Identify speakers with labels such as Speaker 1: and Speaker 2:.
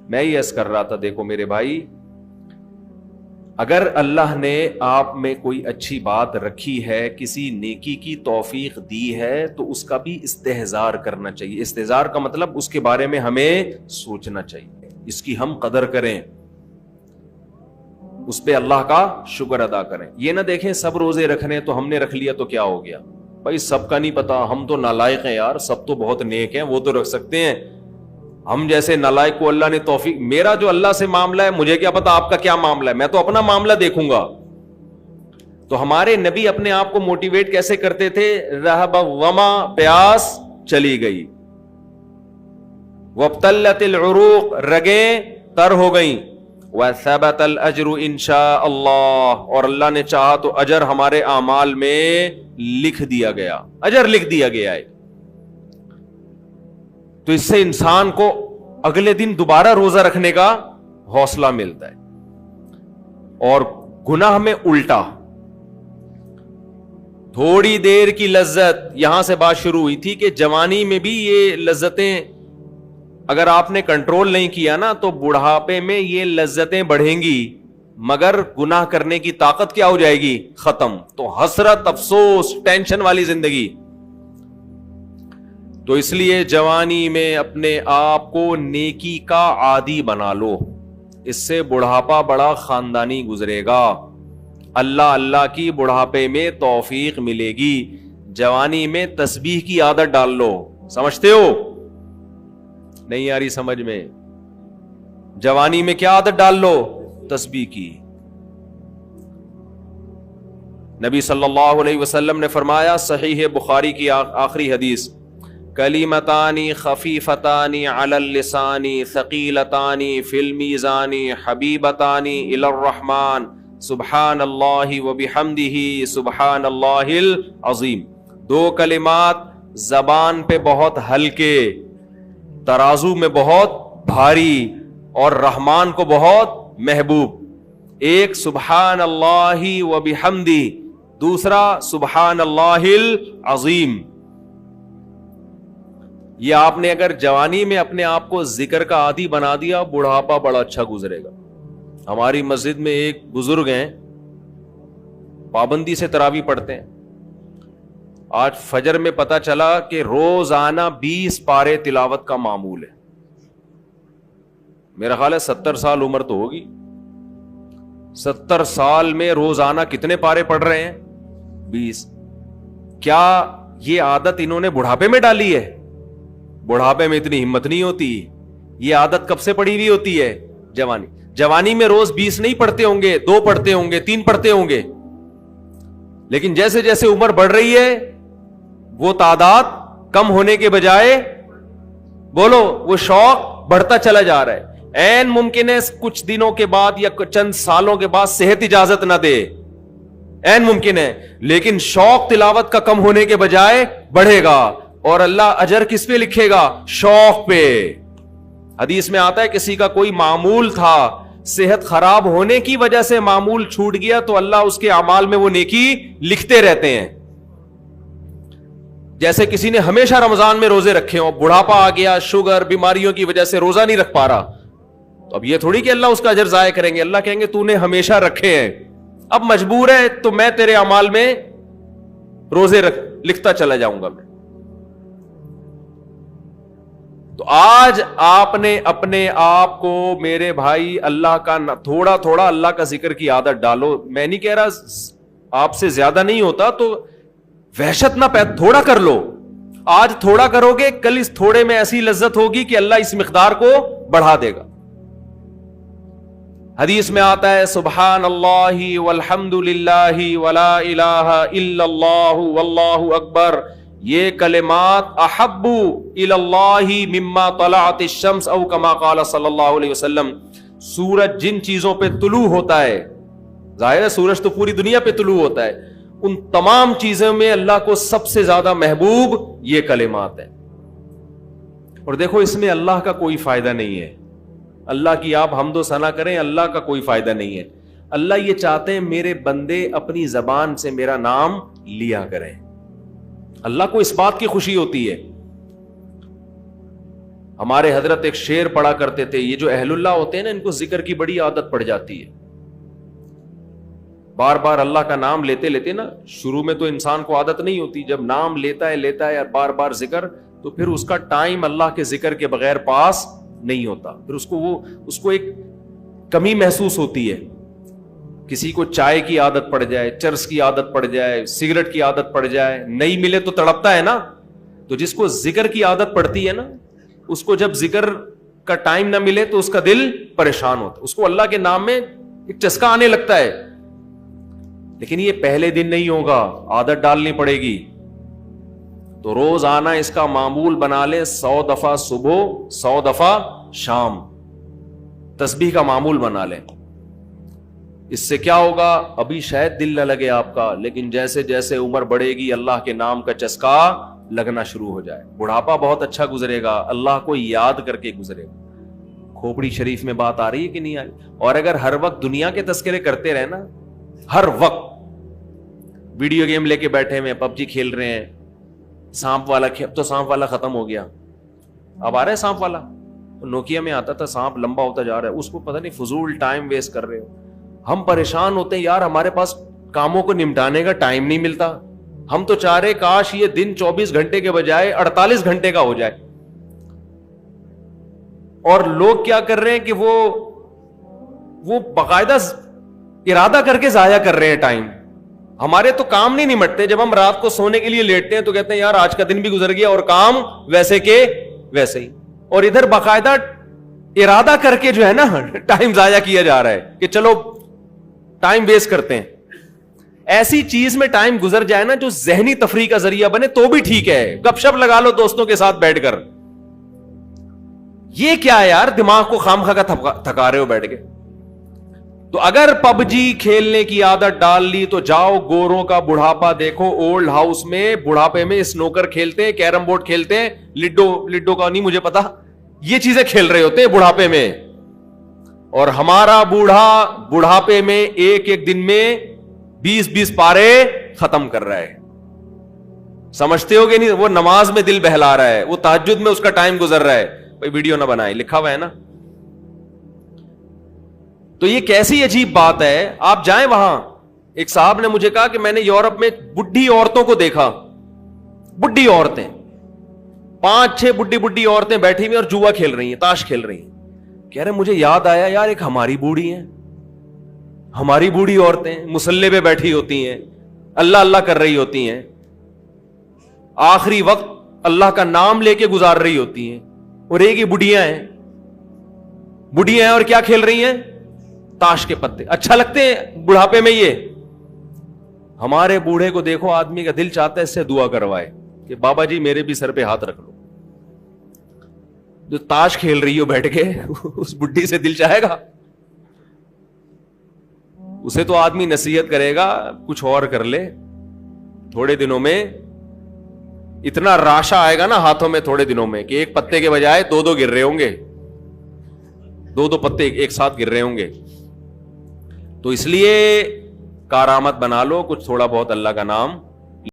Speaker 1: میں یہ عرض کر رہا تھا، دیکھو میرے بھائی، اگر اللہ نے آپ میں کوئی اچھی بات رکھی ہے، کسی نیکی کی توفیق دی ہے، تو اس کا بھی استحضار کرنا چاہیے۔ استحضار کا مطلب اس کے بارے میں ہمیں سوچنا چاہیے، اس کی ہم قدر کریں، اس پہ اللہ کا شکر ادا کریں۔ یہ نہ دیکھیں سب روزے رکھنے تو ہم نے رکھ لیا تو کیا ہو گیا، بھائی سب کا نہیں پتا، ہم تو نالائق ہیں یار، سب تو بہت نیک ہیں، وہ تو رکھ سکتے ہیں، ہم جیسے نالائق کو اللہ نے توفیق، میرا جو اللہ سے معاملہ ہے مجھے کیا پتا آپ کا کیا معاملہ ہے، میں تو اپنا معاملہ دیکھوں گا۔ تو ہمارے نبی اپنے آپ کو موٹیویٹ کیسے کرتے تھے؟ رہب وما، پیاس چلی گئی، وابتلت العروق، رگیں تر ہو گئیں، وثبت الاجر انشاء اللہ، اور اللہ نے چاہا تو اجر ہمارے اعمال میں لکھ دیا گیا، اجر لکھ دیا گیا ہے۔ تو اس سے انسان کو اگلے دن دوبارہ روزہ رکھنے کا حوصلہ ملتا ہے۔ اور گناہ میں الٹا، تھوڑی دیر کی لذت، یہاں سے بات شروع ہوئی تھی کہ جوانی میں بھی یہ لذتیں اگر آپ نے کنٹرول نہیں کیا نا تو بڑھاپے میں یہ لذتیں بڑھیں گی، مگر گناہ کرنے کی طاقت کیا ہو جائے گی؟ ختم۔ تو حسرت، افسوس، ٹینشن والی زندگی۔ تو اس لیے جوانی میں اپنے آپ کو نیکی کا عادی بنا لو، اس سے بڑھاپا بڑا خاندانی گزرے گا، اللہ اللہ کی بڑھاپے میں توفیق ملے گی۔ جوانی میں تسبیح کی عادت ڈال لو، سمجھتے ہو؟ نہیں آ رہی سمجھ میں؟ جوانی میں کیا عادت ڈال لو؟ تسبیح کی۔ نبی صلی اللہ علیہ وسلم نے فرمایا، صحیح بخاری کی آخری حدیث، کلیمتانی خفیفتانی علی اللسانی ثقیلتانی فی المیزان حبیبتانی الی الرحمن سبحان اللہ وبحمدہ سبحان اللہ العظیم۔ دو کلمات زبان پہ بہت ہلکے، ترازو میں بہت بھاری، اور رحمان کو بہت محبوب۔ ایک سبحان اللہ وبحمدہ، دوسرا سبحان اللہ العظیم۔ یہ آپ نے اگر جوانی میں اپنے آپ کو ذکر کا عادی بنا دیا، بڑھاپا بڑا اچھا گزرے گا۔ ہماری مسجد میں ایک بزرگ ہیں، پابندی سے تراویح پڑھتے ہیں، آج فجر میں پتا چلا کہ روزانہ 20 پارے تلاوت کا معمول ہے۔ میرا خیال ہے 70 سال عمر تو ہوگی، 70 سال میں روزانہ کتنے پارے پڑھ رہے ہیں؟ 20۔ کیا یہ عادت انہوں نے بڑھاپے میں ڈالی ہے؟ بڑھاپے میں اتنی ہمت نہیں ہوتی، یہ عادت کب سے پڑی ہوئی ہوتی ہے؟ جوانی میں روز 20 نہیں پڑھتے ہوں گے، 2 پڑھتے ہوں گے، 3 پڑھتے ہوں گے، لیکن جیسے جیسے عمر بڑھ رہی ہے وہ تعداد کم ہونے کے بجائے بولو وہ شوق بڑھتا چلا جا رہا ہے۔ عین ممکن ہے کچھ دنوں کے بعد یا چند سالوں کے بعد صحت اجازت نہ دے، عین ممکن ہے، لیکن شوق تلاوت کا کم ہونے کے بجائے بڑھے گا، اور اللہ اجر کس پہ لکھے گا؟ شوق پہ۔ حدیث میں آتا ہے کسی کا کوئی معمول تھا، صحت خراب ہونے کی وجہ سے معمول چھوٹ گیا تو اللہ اس کے اعمال میں وہ نیکی لکھتے رہتے ہیں۔ جیسے کسی نے ہمیشہ رمضان میں روزے رکھے ہوں، بڑھاپا آ گیا، شوگر، بیماریوں کی وجہ سے روزہ نہیں رکھ پا رہا، تو اب یہ تھوڑی کہ اللہ اس کا اجر ضائع کریں گے، اللہ کہیں گے تو نے ہمیشہ رکھے ہیں، اب مجبور ہے تو میں تیرے اعمال میں روزے لکھتا چلا جاؤں گا میں۔ تو آج آپ نے اپنے آپ کو میرے بھائی اللہ کا تھوڑا تھوڑا اللہ کا ذکر کی عادت ڈالو۔ میں نہیں کہہ رہا آپ سے زیادہ نہیں ہوتا تو وحشت نہ تھوڑا کر لو، آج تھوڑا کرو گے کل اس تھوڑے میں ایسی لذت ہوگی کہ اللہ اس مقدار کو بڑھا دے گا۔ حدیث میں آتا ہے سبحان اللہ والحمد للہ ولا الہ الا اللہ واللہ اکبر، یہ کلمات احب الی اللہ مما طلعت الشمس او کما قال صلی اللہ علیہ وسلم۔ سورج جن چیزوں پہ طلوع ہوتا ہے، ظاہر ہے سورج تو پوری دنیا پہ طلوع ہوتا ہے، ان تمام چیزوں میں اللہ کو سب سے زیادہ محبوب یہ کلمات ہیں۔ اور دیکھو اس میں اللہ کا کوئی فائدہ نہیں ہے، اللہ کی آپ حمد و ثنا کریں، اللہ کا کوئی فائدہ نہیں ہے۔ اللہ یہ چاہتے ہیں میرے بندے اپنی زبان سے میرا نام لیا کریں، اللہ کو اس بات کی خوشی ہوتی ہے۔ ہمارے حضرت ایک شعر پڑھا کرتے تھے, یہ جو اہل اللہ ہوتے ہیں نا, ان کو ذکر کی بڑی عادت پڑ جاتی ہے. بار بار اللہ کا نام لیتے لیتے نا, شروع میں تو انسان کو عادت نہیں ہوتی, جب نام لیتا ہے اور بار بار ذکر, تو پھر اس کا ٹائم اللہ کے ذکر کے بغیر پاس نہیں ہوتا. پھر اس کو ایک کمی محسوس ہوتی ہے. کسی کو چائے کی عادت پڑ جائے, چرس کی عادت پڑ جائے, سگریٹ کی عادت پڑ جائے, نہیں ملے تو تڑپتا ہے نا. تو جس کو ذکر کی عادت پڑتی ہے نا, اس کو جب ذکر کا ٹائم نہ ملے تو اس کا دل پریشان ہوتا ہے, اس کو اللہ کے نام میں ایک چسکا آنے لگتا ہے. لیکن یہ پہلے دن نہیں ہوگا, عادت ڈالنی پڑے گی. تو روز آنا اس کا معمول بنا لے, 100 دفعہ صبح 100 دفعہ شام تسبیح کا معمول بنا لیں. اس سے کیا ہوگا, ابھی شاید دل نہ لگے آپ کا, لیکن جیسے جیسے عمر بڑھے گی اللہ کے نام کا چسکا لگنا شروع ہو جائے. بڑھاپا بہت اچھا گزرے گا, اللہ کو یاد کر کے گزرے گا. کھوپڑی شریف میں بات آ رہی ہے کہ نہیں آ رہی؟ اور اگر ہر وقت دنیا کے تذکرے کرتے رہے نا, ہر وقت ویڈیو گیم لے کے بیٹھے ہوئے, پب جی کھیل رہے ہیں, سانپ والا, اب تو سانپ والا ختم ہو گیا, اب آ رہا ہے سانپ والا. نوکیا میں آتا تھا, سانپ لمبا ہوتا جا رہا ہے, اس کو پتہ نہیں فضول ٹائم ویسٹ کر رہے ہو. ہم پریشان ہوتے ہیں یار, ہمارے پاس کاموں کو نمٹانے کا ٹائم نہیں ملتا. ہم تو چاہ رہے کاش یہ دن 24 گھنٹے کے بجائے 48 گھنٹے کا ہو جائے. اور لوگ کیا کر رہے ہیں کہ وہ باقاعدہ ارادہ کر کے ضائع کر رہے ہیں ٹائم. ہمارے تو کام نہیں نمٹتے. جب ہم رات کو سونے کے لیے لیٹتے ہیں تو کہتے ہیں یار آج کا دن بھی گزر گیا اور کام ویسے کے ویسے ہی. اور ادھر باقاعدہ ارادہ کر کے جو ہے نا ٹائم ضائع کیا جا رہا ہے کہ چلو ٹائم ویسٹ کرتے ہیں. ایسی چیز میں ٹائم گزر جائے نا جو ذہنی تفریح کا ذریعہ بنے تو بھی ٹھیک ہے. گپ شپ لگا لو دوستوں کے ساتھ بیٹھ کر. یہ کیا ہے یار, دماغ کو خام خواہ کا تھکا رہے ہو بیٹھ کے. تو اگر پب جی کھیلنے کی عادت ڈال لی تو جاؤ گوروں کا بڑھاپا دیکھو. اولڈ ہاؤس میں بڑھاپے میں سنوکر کھیلتے ہیں, کیرم بورڈ کھیلتے ہیں, لڈو کا نہیں مجھے پتا, یہ چیزیں کھیل رہے ہوتے ہیں بڑھاپے میں. اور ہمارا بڑھاپے میں ایک دن میں 20 پارے ختم کر رہا ہے. سمجھتے ہو کہ نہیں؟ وہ نماز میں دل بہلا رہا ہے, وہ تہجد میں اس کا ٹائم گزر رہا ہے. بھائی ویڈیو نہ بنائے, لکھا ہوا ہے نا. تو یہ کیسی عجیب بات ہے. آپ جائیں وہاں, ایک صاحب نے مجھے کہا کہ میں نے یورپ میں بڈھی عورتوں کو دیکھا, بڈھی عورتیں 5-6 بڈھی عورتیں بیٹھی ہوئی اور جوا کھیل رہی ہیں, تاش کھیل رہی ہیں. کہہ رہے مجھے یاد آیا یار ایک ہماری بوڑھی ہیں, ہماری بوڑھی عورتیں مصلے پہ بیٹھی ہوتی ہیں, اللہ اللہ کر رہی ہوتی ہیں, آخری وقت اللہ کا نام لے کے گزار رہی ہوتی ہیں. اور ایک ہی بڑھیاں ہیں اور کیا کھیل رہی ہیں, تاش کے پتے. اچھا لگتے ہیں بڑھاپے میں یہ. ہمارے بوڑھے کو دیکھو, آدمی کا دل چاہتا ہے اس سے دعا کروائے کہ بابا جی میرے بھی سر پہ ہاتھ رکھ لو. جو تاش کھیل رہی ہو بیٹھ کے اس بڈھی سے دل چاہے گا؟ اسے تو آدمی نصیحت کرے گا کچھ اور کر لے. تھوڑے دنوں میں اتنا راشا آئے گا نا ہاتھوں میں تھوڑے دنوں میں کہ ایک پتے کے بجائے 2 گر رہے ہوں گے, 2 پتے ایک ساتھ گر رہے ہوں گے. تو اس لیے کارآمد بنا لو, کچھ تھوڑا بہت اللہ کا نام